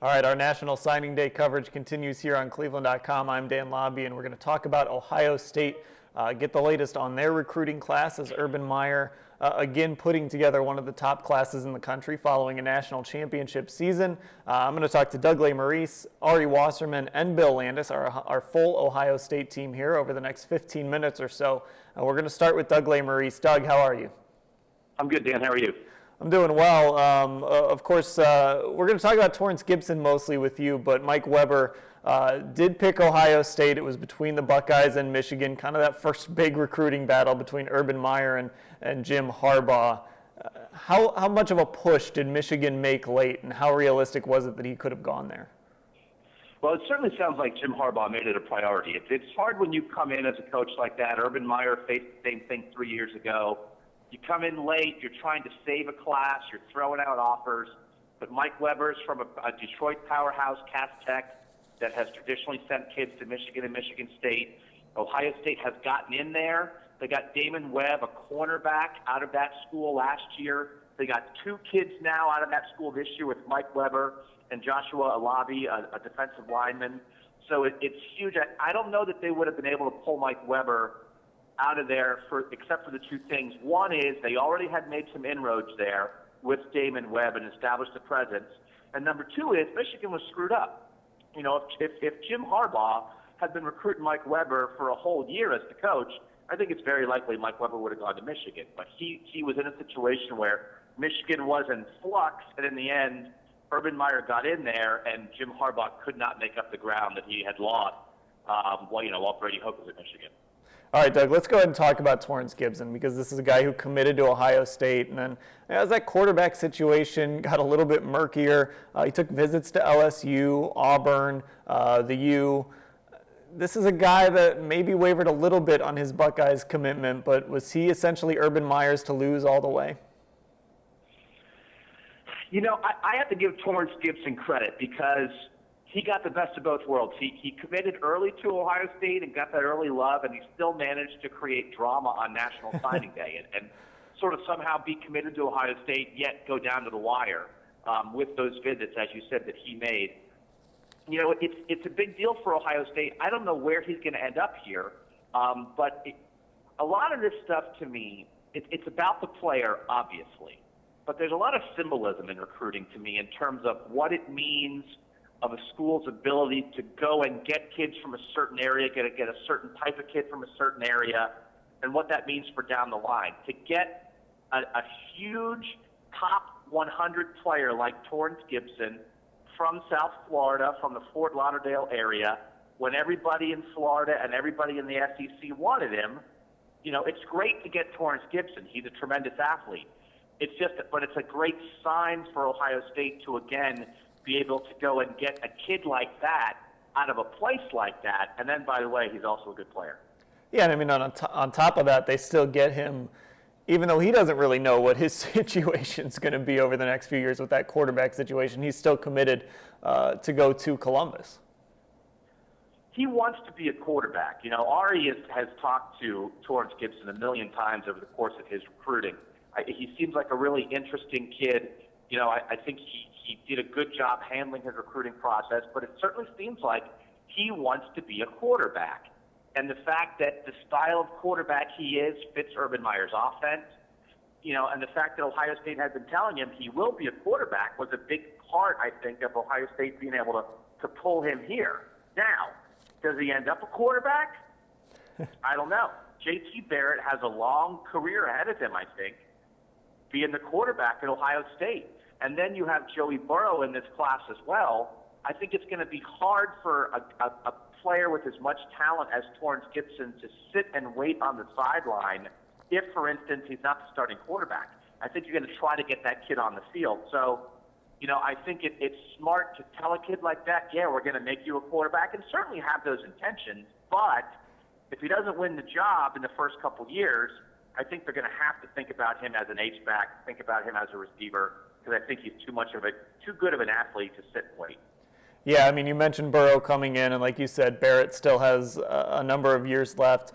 All right, our National Signing Day coverage continues here on cleveland.com. I'm Dan Labbe, and we're going to talk about Ohio State, get the latest on their recruiting class as Urban Meyer again putting together one of the top classes in the country following a national championship season. I'm going to talk to Doug Lesmerises, Ari Wasserman, and Bill Landis, our full Ohio State team here over the next 15 minutes or so. We're going to start with Doug Lesmerises. Doug, how are you? I'm good, Dan. How are you? I'm doing well. Of course, we're going to talk about Torrance Gibson mostly with you, but Mike Weber did pick Ohio State. It was between the Buckeyes and Michigan, kind of that first big recruiting battle between Urban Meyer and Jim Harbaugh. How much of a push did Michigan make late, and how realistic was it that he could have gone there? Well, it certainly sounds like Jim Harbaugh made it a priority. It's hard when you come in as a coach like that. Urban Meyer faced the same thing 3 years ago. You come in late, you're trying to save a class, you're throwing out offers, but Mike Weber's from a Detroit powerhouse, Cass Tech, that has traditionally sent kids to Michigan and Michigan State. Ohio State has gotten in there. They got Damon Webb, a cornerback, out of that school last year. They got two kids now out of that school this year with Mike Weber and Joshua Labbe, a defensive lineman. So it's huge. I don't know that they would have been able to pull Mike Weber out of there except for the two things. One is they already had made some inroads there with Damon Webb and established a presence. And number two is Michigan was screwed up. You know, if Jim Harbaugh had been recruiting Mike Weber for a whole year as the coach, I think it's very likely Mike Weber would have gone to Michigan. But he was in a situation where Michigan was in flux, and in the end, Urban Meyer got in there, and Jim Harbaugh could not make up the ground that he had lost while Brady Hoke was at Michigan. All right, Doug, let's go ahead and talk about Torrance Gibson, because this is a guy who committed to Ohio State, and then as that quarterback situation got a little bit murkier, he took visits to LSU, Auburn, the U. This is a guy that maybe wavered a little bit on his Buckeyes commitment, but was he essentially Urban Meyer's to lose all the way? You know, I have to give Torrance Gibson credit because he got the best of both worlds. He committed early to Ohio State and got that early love, and he still managed to create drama on National Signing Day and sort of somehow be committed to Ohio State, yet go down to the wire with those visits, as you said, that he made. You know, it's a big deal for Ohio State. I don't know where he's going to end up here, but a lot of this stuff to me, it's about the player, obviously, but there's a lot of symbolism in recruiting to me in terms of what it means of a school's ability to go and get kids from a certain area, get a certain type of kid from a certain area, and what that means for down the line. To get a huge top 100 player like Torrance Gibson from South Florida, from the Fort Lauderdale area, when everybody in Florida and everybody in the SEC wanted him, you know, it's great to get Torrance Gibson. He's a tremendous athlete. But it's a great sign for Ohio State to, again, be able to go and get a kid like that out of a place like that. And then, by the way, he's also a good player. Yeah, and I mean, on top of that, they still get him, even though he doesn't really know what his situation's going to be over the next few years with that quarterback situation, he's still committed to go to Columbus. He wants to be a quarterback. You know, Ari has talked to Torrance Gibson a million times over the course of his recruiting. He seems like a really interesting kid. You know, I think he did a good job handling his recruiting process, but it certainly seems like he wants to be a quarterback. And the fact that the style of quarterback he is fits Urban Meyer's offense, you know, and the fact that Ohio State had been telling him he will be a quarterback was a big part, I think, of Ohio State being able to pull him here. Now, does he end up a quarterback? I don't know. J.T. Barrett has a long career ahead of him, I think, being the quarterback at Ohio State. And then you have Joey Burrow in this class as well. I think it's going to be hard for a player with as much talent as Torrance Gibson to sit and wait on the sideline if, for instance, he's not the starting quarterback. I think you're going to try to get that kid on the field. So, you know, I think it's smart to tell a kid like that, yeah, we're going to make you a quarterback, and certainly have those intentions. But if he doesn't win the job in the first couple years, I think they're going to have to think about him as an H-back, think about him as a receiver, because I think he's too good of an athlete to sit and wait. Yeah, I mean, you mentioned Burrow coming in, and like you said, Barrett still has a number of years left.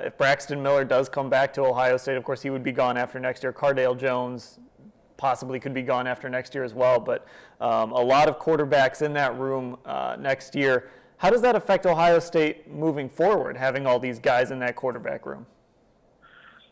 If Braxton Miller does come back to Ohio State, of course, he would be gone after next year. Cardale Jones possibly could be gone after next year as well. But a lot of quarterbacks in that room next year. How does that affect Ohio State moving forward, having all these guys in that quarterback room?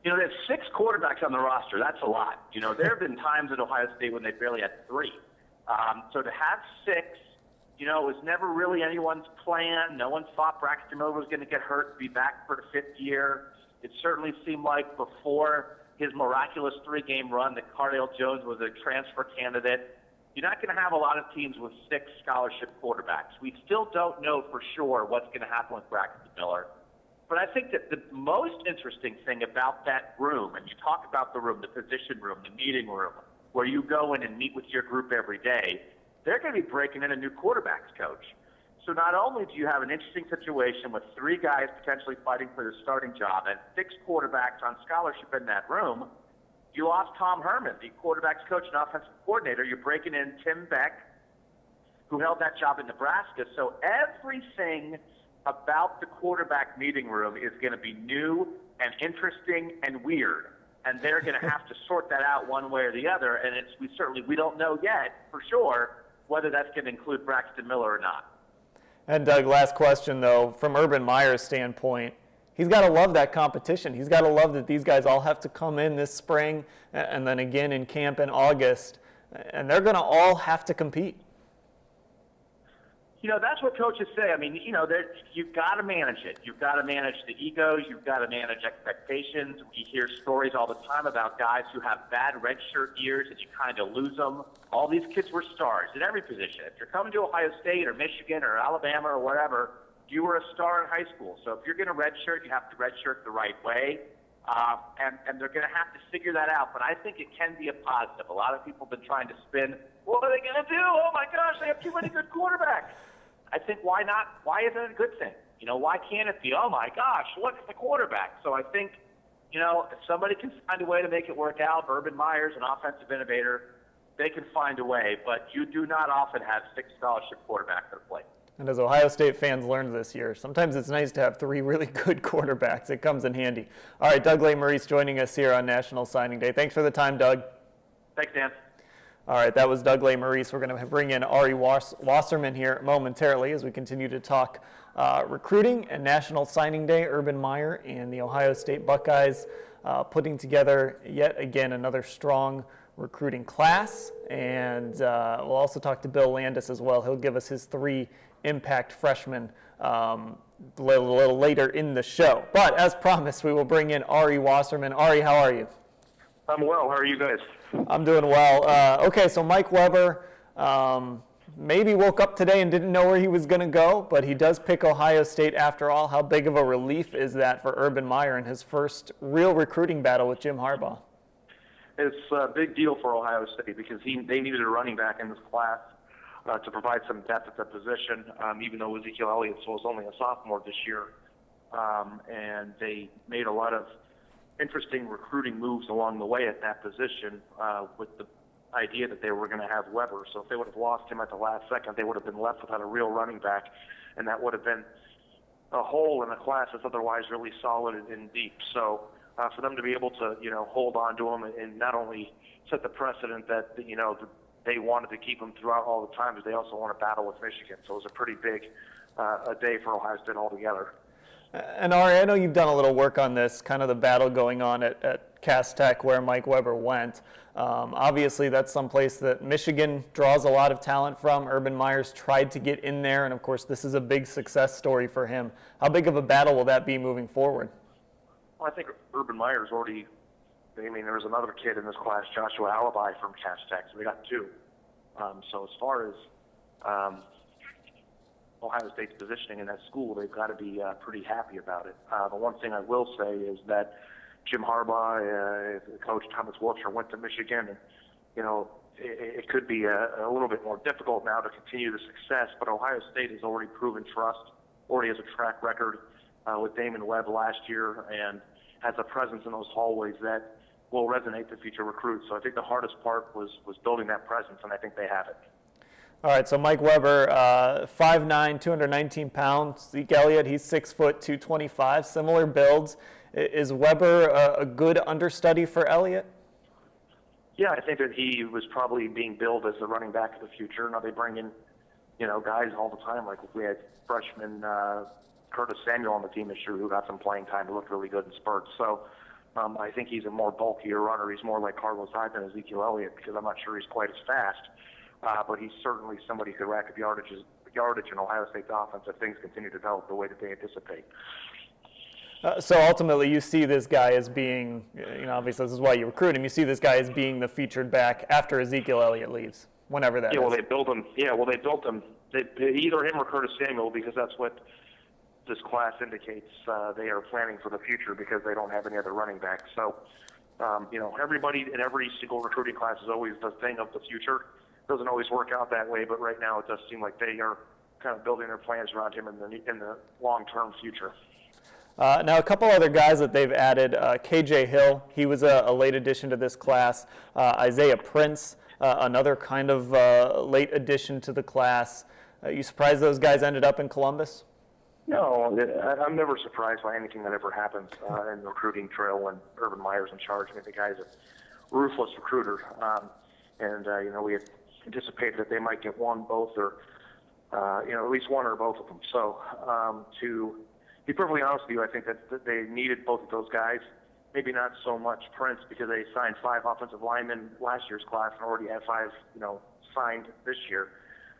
They have 6 quarterbacks on the roster. That's a lot. There have been times at Ohio State when they barely had 3. So to have 6, it was never really anyone's plan. No one thought Braxton Miller was going to get hurt, be back for the 5th year. It certainly seemed like before his miraculous 3-game run that Cardale Jones was a transfer candidate. You're not going to have a lot of teams with 6 scholarship quarterbacks. We still don't know for sure what's going to happen with Braxton Miller. But I think that the most interesting thing about that room, and you talk about the room, the position room, the meeting room, where you go in and meet with your group every day, they're going to be breaking in a new quarterbacks coach. So not only do you have an interesting situation with 3 guys potentially fighting for the starting job and 6 quarterbacks on scholarship in that room, you lost Tom Herman, the quarterbacks coach and offensive coordinator. You're breaking in Tim Beck, who held that job in Nebraska. So everything about the quarterback meeting room is going to be new and interesting and weird. And they're going to have to sort that out one way or the other. And we don't know yet for sure whether that's going to include Braxton Miller or not. And Doug, last question though, from Urban Meyer's standpoint, he's got to love that competition. He's got to love that these guys all have to come in this spring and then again in camp in August, and they're going to all have to compete. That's what coaches say. I mean, you've got to manage it. You've got to manage the egos. You've got to manage expectations. We hear stories all the time about guys who have bad redshirt years and you kind of lose them. All these kids were stars at every position. If you're coming to Ohio State or Michigan or Alabama or whatever, you were a star in high school. So if you're going to redshirt, you have to redshirt the right way. And they're going to have to figure that out. But I think it can be a positive. A lot of people have been trying to spin, what are they going to do? Oh, my gosh, they have too many good quarterbacks. I think why not? Why isn't it a good thing? Why can't it be, oh, my gosh, look at the quarterback? So I think, if somebody can find a way to make it work out, Urban Meyer's an offensive innovator, they can find a way. But you do not often have 6 scholarship quarterbacks that play. And as Ohio State fans learned this year, sometimes it's nice to have 3 really good quarterbacks. It comes in handy. All right, Doug Lesmerises joining us here on National Signing Day. Thanks for the time, Doug. Thanks, Dan. All right, that was Doug Lesmerises. We're going to bring in Ari Wasserman here momentarily as we continue to talk recruiting and National Signing Day. Urban Meyer and the Ohio State Buckeyes putting together yet again another strong recruiting class. And we'll also talk to Bill Landis as well. He'll give us his 3 impact freshmen a little later in the show. But as promised, we will bring in Ari Wasserman. Ari, how are you? I'm well. How are you guys? I'm doing well. Okay, so Mike Weber maybe woke up today and didn't know where he was going to go, but he does pick Ohio State after all. How big of a relief is that for Urban Meyer in his first real recruiting battle with Jim Harbaugh? It's a big deal for Ohio State because they needed a running back in this class to provide some depth at that position, even though Ezekiel Elliott was only a sophomore this year. And they made a lot of interesting recruiting moves along the way at that position with the idea that they were going to have Weber. So if they would have lost him at the last second, they would have been left without a real running back, and that would have been a hole in a class that's otherwise really solid and deep. So for them to be able to, hold on to him and not only set the precedent that, they wanted to keep him throughout all the time, but they also want to battle with Michigan. So it was a pretty big a day for Ohio State altogether. And Ari, I know you've done a little work on this, kind of the battle going on at Cass Tech where Mike Weber went. Obviously, that's someplace that Michigan draws a lot of talent from. Urban Meyer's tried to get in there, and of course, this is a big success story for him. How big of a battle will that be moving forward? Well, I think Urban Meyer's already, there was another kid in this class, Joshua Labbe from Cass Tech, so they got 2. So as far as Ohio State's positioning in that school, they've got to be pretty happy about it. The one thing I will say is that Jim Harbaugh, Coach Thomas Wiltshire went to Michigan, and it could be a little bit more difficult now to continue the success. But Ohio State has already proven trust, already has a track record with Damon Webb last year, and has a presence in those hallways that will resonate to future recruits. So I think the hardest part was building that presence, and I think they have it. All right, so Mike Weber, 5'9", 219 pounds. Zeke Elliott, he's 6 foot, 225. Similar builds. Is Weber a good understudy for Elliott? Yeah, I think that he was probably being billed as the running back of the future. Now they bring in, guys all the time. Like we had freshman Curtis Samuel on the team this year who got some playing time. He looked really good in spurts. So I think he's a more bulkier runner. He's more like Carlos Hyde than Ezekiel Elliott because I'm not sure he's quite as fast. But he's certainly somebody who could rack up yardage in Ohio State's offense if things continue to develop the way that they anticipate. So ultimately, you see this guy as being, obviously this is why you recruit him. You see this guy as being the featured back after Ezekiel Elliott leaves, whenever that is. Well, they built him. Yeah, well, they built him. Either him or Curtis Samuel, because that's what this class indicates. They are planning for the future because they don't have any other running backs. So, everybody in every single recruiting class is always the thing of the future. Doesn't always work out that way, but right now it does seem like they are kind of building their plans around him in the long-term future. Now, a couple other guys that they've added, KJ Hill, he was a late addition to this class. Isaiah Prince, another kind of late addition to the class. You surprised those guys ended up in Columbus? No, I'm never surprised by anything that ever happens in the recruiting trail when Urban Meyer's in charge. I mean, the guy's a ruthless recruiter. We had anticipated that they might get one, both, or at least one or both of them. So to be perfectly honest with you, I think that they needed both of those guys. Maybe not so much Prince because they signed 5 offensive linemen last year's class and already had 5, signed this year.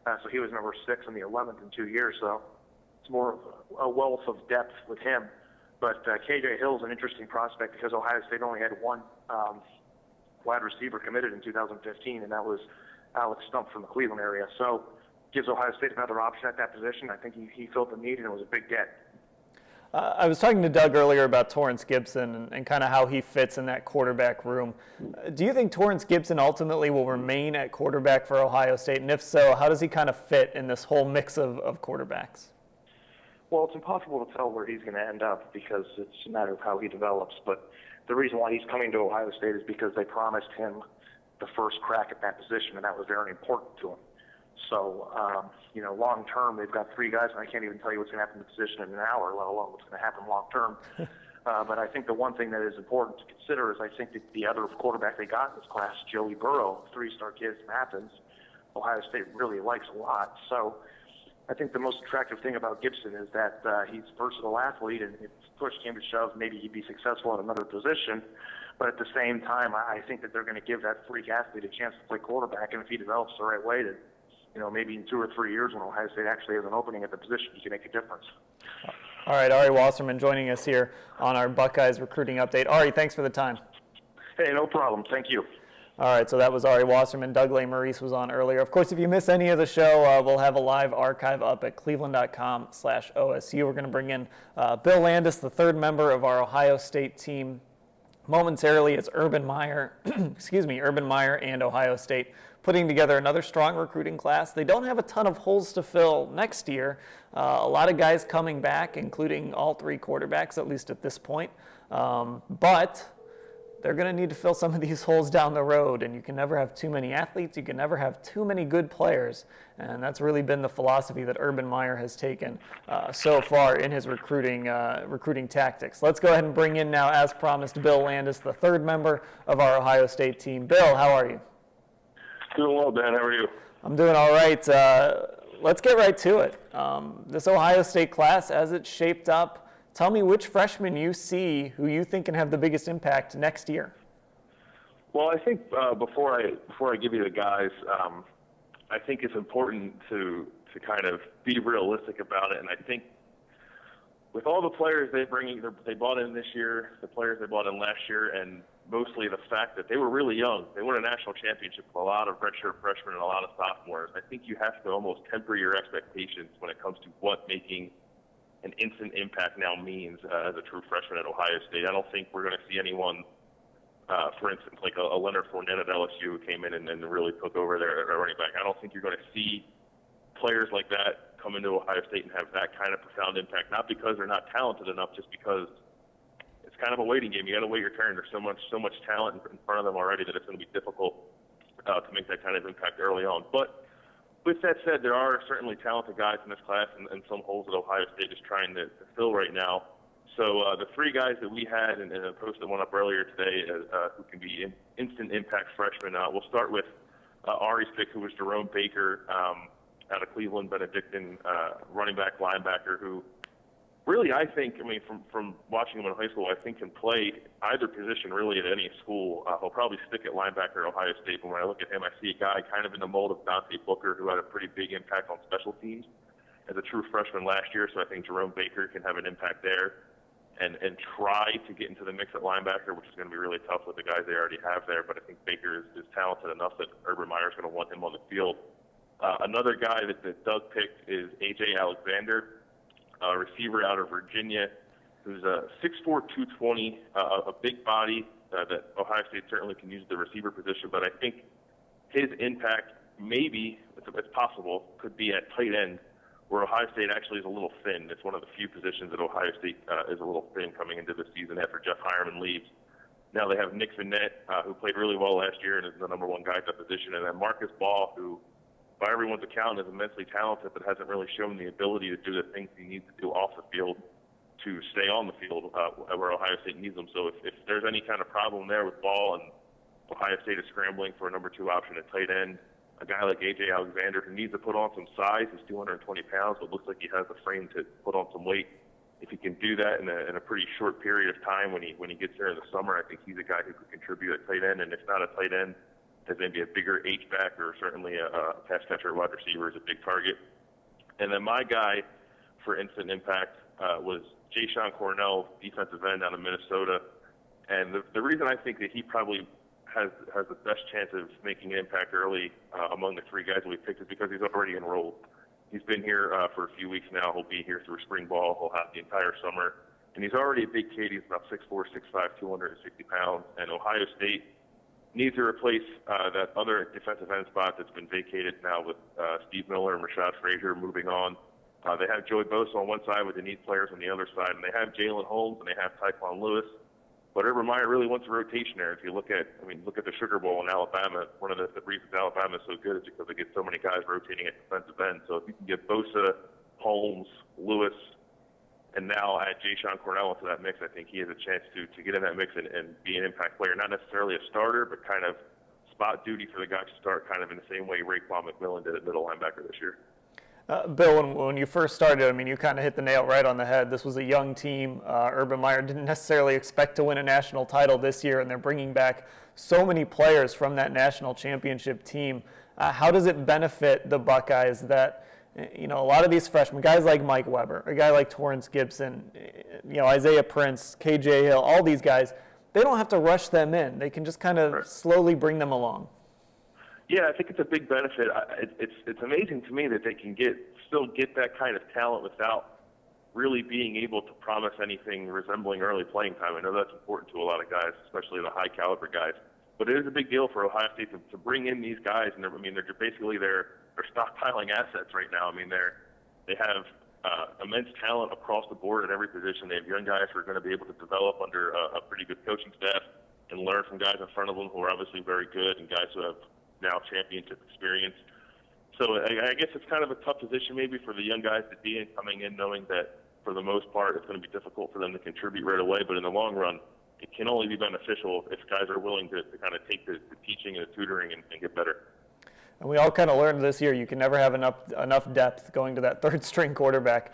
So he was number 6 in the 11th in 2 years. So it's more a wealth of depth with him. But KJ Hill's an interesting prospect because Ohio State only had one wide receiver committed in 2015, and that was Alex Stump from the Cleveland area. So gives Ohio State another option at that position. I think he filled the need, and it was a big get. I was talking to Doug earlier about Torrance Gibson and kind of how he fits in that quarterback room. Do you think Torrance Gibson ultimately will remain at quarterback for Ohio State? And if so, how does he kind of fit in this whole mix of quarterbacks? Well, it's impossible to tell where he's going to end up because it's a matter of how he develops. But the reason why he's coming to Ohio State is because they promised him the first crack at that position, and that was very important to him. So, long term, they've got 3 guys, and I can't even tell you what's going to happen to the position in an hour, let alone what's going to happen long term. But I think the one thing that is important to consider is I think that the other quarterback they got in this class, Joey Burrow, 3-star kid from Athens, Ohio State really likes a lot. So I think the most attractive thing about Gibson is that he's a versatile athlete, and if push came to shove, maybe he'd be successful at another position. But at the same time, I think that they're going to give that freak athlete a chance to play quarterback, and if he develops the right way, maybe in 2 or 3 years when Ohio State actually has an opening at the position, he can make a difference. All right, Ari Wasserman joining us here on our Buckeyes recruiting update. Ari, thanks for the time. Hey, no problem. Thank you. All right, so that was Ari Wasserman. Doug Lesmerises was on earlier. Of course, if you miss any of the show, we'll have a live archive up at cleveland.com/OSU. We're going to bring in Bill Landis, the 3rd member of our Ohio State team. Momentarily, it's Urban Meyer, Urban Meyer and Ohio State putting together another strong recruiting class. They don't have a ton of holes to fill next year. A lot of guys coming back, including all 3 quarterbacks, at least at this point. But they're going to need to fill some of these holes down the road, and you can never have too many athletes. You can never have too many good players, and that's really been the philosophy that Urban Meyer has taken so far in his recruiting tactics. Let's go ahead and bring in now, as promised, Bill Landis, the 3rd member of our Ohio State team. Bill, how are you? Doing well, Dan. How are you? I'm doing all right. Let's get right to it. This Ohio State class, as it's shaped up, tell me which freshmen you see who you think can have the biggest impact next year. Well, I think before I give you the guys, I think it's important to kind of be realistic about it. And I think with all the players they bought in this year, the players they bought in last year, and mostly the fact that they were really young. They won a national championship with a lot of redshirt freshmen and a lot of sophomores. I think you have to almost temper your expectations when it comes to what making an instant impact now means as a true freshman at Ohio State. I don't think we're going to see anyone, for instance, like a Leonard Fournette at LSU who came in and really took over their running back. I don't think you're going to see players like that come into Ohio State and have that kind of profound impact, not because they're not talented enough, just because it's kind of a waiting game. You got to wait your turn. There's so much talent in front of them already that it's going to be difficult to make that kind of impact early on. But with that said, there are certainly talented guys in this class and some holes that Ohio State is trying to fill right now. So the three guys that we had in a post that went up earlier today who can be instant impact freshmen, we'll start with Ari's pick, who was Tyrone Baker out of Cleveland, Benedictine, running back, linebacker, who really, I think, from watching him in high school, I think can play either position really at any school. He'll probably stick at linebacker at Ohio State, but when I look at him, I see a guy kind of in the mold of Dante Booker, who had a pretty big impact on special teams as a true freshman last year, so I think Tyrone Baker can have an impact there and try to get into the mix at linebacker, which is going to be really tough with the guys they already have there, but I think Baker is talented enough that Urban Meyer's going to want him on the field. Another guy that Doug picked is A.J. Alexander, a receiver out of Virginia, who's a 6'4", 220, a big body that Ohio State certainly can use at the receiver position, but I think his impact maybe, it's possible, could be at tight end, where Ohio State actually is a little thin. It's one of the few positions that Ohio State is a little thin coming into the season after Jeff Hireman leaves. Now they have Nick Vanette, who played really well last year and is the number one guy at that position, and then Marcus Ball, who by everyone's account is immensely talented but hasn't really shown the ability to do the things he needs to do off the field to stay on the field where Ohio State needs him. So if there's any kind of problem there with Ball and Ohio State is scrambling for a number two option at tight end, a guy like A.J. Alexander who needs to put on some size, he's 220 pounds, but looks like he has the frame to put on some weight. If he can do that in a pretty short period of time when he gets there in the summer, I think he's a guy who could contribute at tight end. And if not a tight end, as maybe a bigger H-back or certainly a pass catcher or wide receiver is a big target. And then my guy for instant impact was Jayshon Cornell, defensive end out of Minnesota. And the reason I think that he probably has the best chance of making an impact early among the three guys that we picked is because he's already enrolled. He's been here for a few weeks now. He'll be here through spring ball. He'll have the entire summer. And he's already a big kid. He's about 6'4", 6'5", 260 pounds. And Ohio State needs to replace that other defensive end spot that's been vacated now with Steve Miller and Rashad Frazier moving on. They have Joey Bosa on one side with the need players on the other side, and they have Jalen Holmes and they have Tyquan Lewis. But Urban Meyer really wants a rotation there. If you look at the Sugar Bowl in Alabama, one of the reasons Alabama is so good is because they get so many guys rotating at defensive end. So if you can get Bosa, Holmes, Lewis, and now add Jayshon Cornell into that mix, I think he has a chance to get in that mix and be an impact player. Not necessarily a starter, but kind of spot duty for the guys to start kind of in the same way Raekwon McMillan did at middle linebacker this year. Bill, when you first started, you kind of hit the nail right on the head. This was a young team. Urban Meyer didn't necessarily expect to win a national title this year, and they're bringing back so many players from that national championship team. How does it benefit the Buckeyes that, a lot of these freshmen, guys like Mike Weber, a guy like Torrance Gibson, Isaiah Prince, KJ Hill, all these guys, they don't have to rush them in. They can just kind of slowly bring them along. Yeah, I think it's a big benefit. It's amazing to me that they can still get that kind of talent without really being able to promise anything resembling early playing time. I know that's important to a lot of guys, especially the high caliber guys. But it is a big deal for Ohio State to bring in these guys, and they're basically they're stockpiling assets right now. They have immense talent across the board at every position. They have young guys who are going to be able to develop under a pretty good coaching staff and learn from guys in front of them who are obviously very good and guys who have now championship experience. So I guess it's kind of a tough position maybe for the young guys to be in, coming in knowing that for the most part it's going to be difficult for them to contribute right away, but in the long run it can only be beneficial if guys are willing to kind of take the teaching and the tutoring and get better. And we all kind of learned this year you can never have enough depth going to that third string quarterback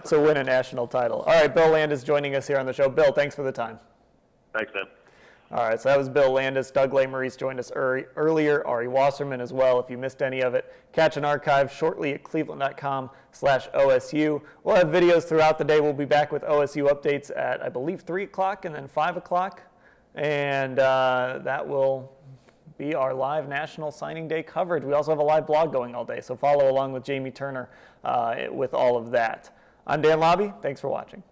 to win a national title. All right, Bill Landis joining us here on the show. Bill, thanks for the time. Thanks, Dan. All right, so that was Bill Landis. Doug Lesmerises joined us earlier. Ari Wasserman as well. If you missed any of it, catch an archive shortly at cleveland.com/OSU. We'll have videos throughout the day. We'll be back with OSU updates at, I believe, 3 o'clock and then 5 o'clock. And that will be our live National Signing Day coverage. We also have a live blog going all day, so follow along with Jamie Turner with all of that. I'm Dan Labbe. Thanks for watching.